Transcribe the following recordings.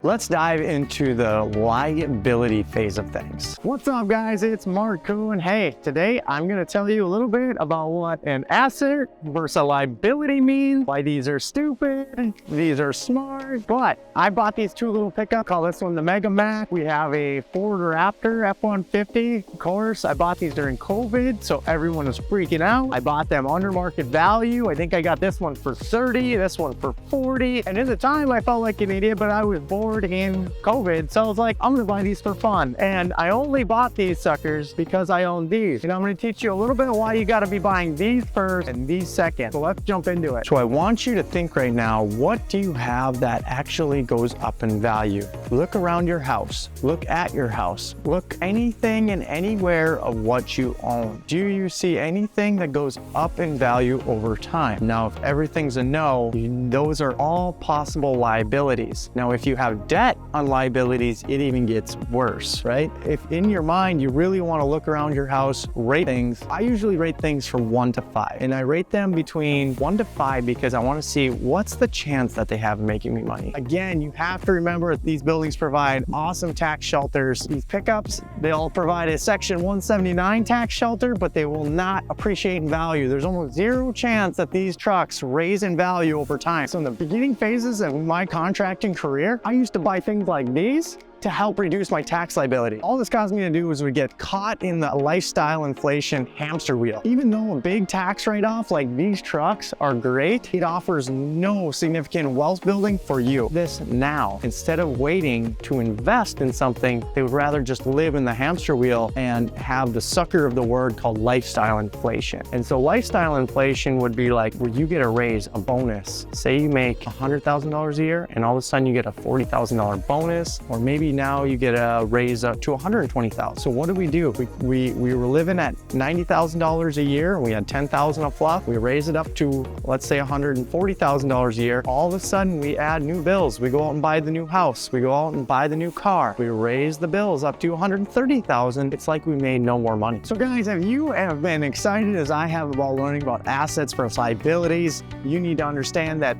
Let's dive into the liability phase of things. What's up, guys? It's Marc, and hey, today I'm going to tell you a little bit about what an asset versus a liability means, why these are stupid, these are smart. But I bought these two little pickups. Call this one the Mega Mac. We have a Ford Raptor F-150. Of course, I bought these during COVID, so everyone was freaking out. I bought them under market value. I think I got this one for 30, this one for 40. And at the time, I felt like an idiot, but I was bored in COVID, so I was like, I'm gonna buy these for fun. And I only bought these suckers because I own these. And I'm gonna teach you a little bit why you gotta be buying these first and these second. So let's jump into it. So I want you to think right now, what do you have that actually goes up in value? Look around your house, look at your house, look anything and anywhere of what you own. Do you see anything that goes up in value over time? Now, if everything's a no, those are all possible liabilities. Now, if you have debt on liabilities, it even gets worse, right? If in your mind, you really want to look around your house, rate things, I usually rate things from 1 to 5. And I rate them between 1 to 5 because I want to see what's the chance that they have of making me money. Again, you have to remember these buildings provide awesome tax shelters. These pickups, they'll provide a Section 179 tax shelter, but they will not appreciate in value. There's almost zero chance that these trucks raise in value over time. So in the beginning phases of my contracting career, I used to buy things like these to help reduce my tax liability. All this caused me to do was we get caught in the lifestyle inflation hamster wheel. Even though a big tax write-off like these trucks are great, it offers no significant wealth building for you. This now, instead of waiting to invest in something, they would rather just live in the hamster wheel and have the sucker of the word called lifestyle inflation. And so lifestyle inflation would be like where you get a raise, a bonus. Say you make $100,000 a year and all of a sudden you get a $40,000 bonus, or maybe now you get a raise up to $120,000. So what do? We were living at $90,000 a year and we had $10,000 of fluff. We raise it up to, let's say, $140,000 a year. All of a sudden we add new bills. We go out and buy the new house. We go out and buy the new car. We raise the bills up to $130,000. It's like we made no more money. So guys, if you have been excited as I have about learning about assets versus liabilities, you need to understand that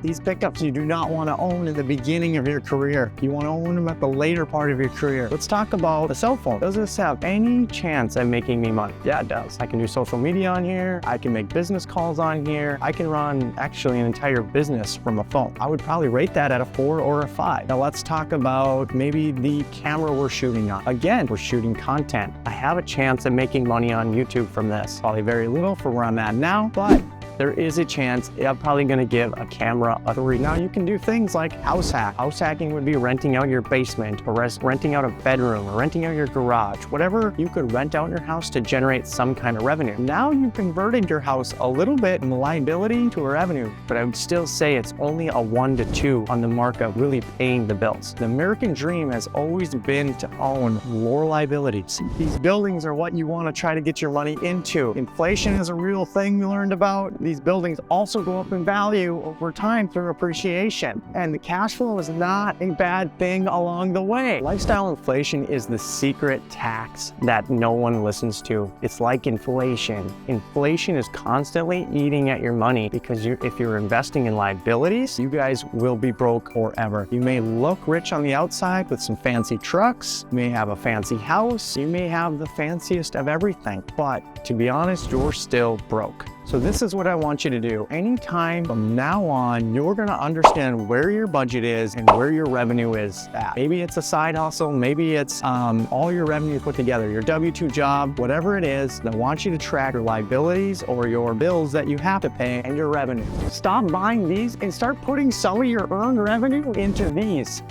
these pickups you do not want to own in the beginning of your career. You want to own them at the later part of your career. Let's talk about the cell phone. Does this have any chance at making me money? Yeah, it does. I can do social media on here. I can make business calls on here. I can run actually an entire business from a phone. I would probably rate that at a 4 or a 5. Now let's talk about maybe the camera we're shooting on. Again, we're shooting content. I have a chance at making money on YouTube from this. Probably very little for where I'm at now, but there is a chance I'm probably going to give a camera a 3. Now you can do things like house hack. House hacking would be renting out your basement or renting out a bedroom or renting out your garage, whatever you could rent out in your house to generate some kind of revenue. Now you converted your house a little bit from a liability to a revenue, but I would still say it's only a 1 to 2 on the mark of really paying the bills. The American dream has always been to own lower liabilities. These buildings are what you want to try to get your money into. Inflation is a real thing we learned about. These buildings also go up in value over time through appreciation. And the cash flow is not a bad thing along the way. Lifestyle inflation is the secret tax that no one listens to. It's like inflation. Inflation is constantly eating at your money because if you're investing in liabilities, you guys will be broke forever. You may look rich on the outside with some fancy trucks, you may have a fancy house, you may have the fanciest of everything, but to be honest, you're still broke. So this is what I want you to do. Anytime from now on, you're gonna understand where your budget is and where your revenue is at. Maybe it's a side hustle, maybe it's all your revenue put together, your W-2 job, whatever it is. I want you to track your liabilities or your bills that you have to pay and your revenue. Stop buying these and start putting some of your earned revenue into these.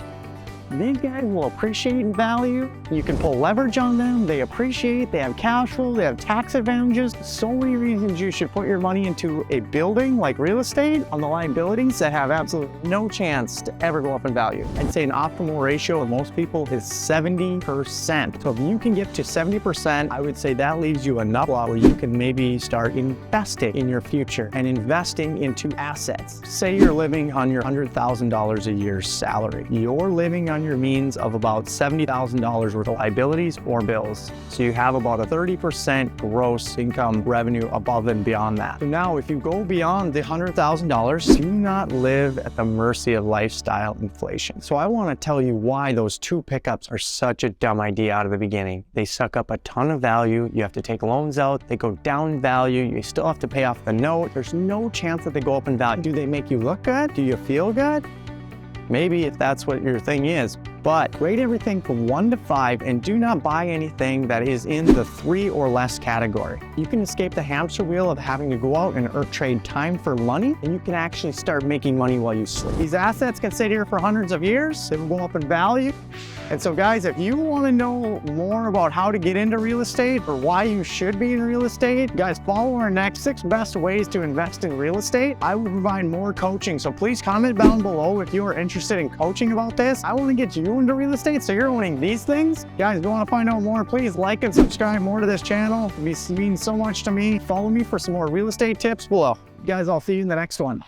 These guys will appreciate in value. You can pull leverage on them. They appreciate, they have cash flow, they have tax advantages. So many reasons you should put your money into a building like real estate on the liabilities that have absolutely no chance to ever go up in value. I'd say an optimal ratio of most people is 70%. So if you can get to 70%, I would say that leaves you enough where you can maybe start investing in your future and investing into assets. Say you're living on your $100,000 a year salary. You're living on your means of about $70,000 worth of liabilities or bills. So you have about a 30% gross income revenue above and beyond that. So now if you go beyond the $100,000, do not live at the mercy of lifestyle inflation. So I want to tell you why those two pickups are such a dumb idea out of the beginning. They suck up a ton of value. You have to take loans out. They go down in value. You still have to pay off the note. There's no chance that they go up in value. Do they make you look good? Do you feel good? Maybe if that's what your thing is, but rate everything from 1 to 5 and do not buy anything that is in the 3 or less category. You can escape the hamster wheel of having to go out and trade time for money, and you can actually start making money while you sleep. These assets can sit here for hundreds of years. They will go up in value. And so guys, if you want to know more about how to get into real estate or why you should be in real estate, guys, follow our next 6 best ways to invest in real estate. I will provide more coaching. So please comment down below if you are interested in coaching about this. I want to get you into real estate so you're owning these things. Guys, if you want to find out more, please like and subscribe more to this channel. It means so much to me. Follow me for some more real estate tips below. Guys, I'll see you in the next one.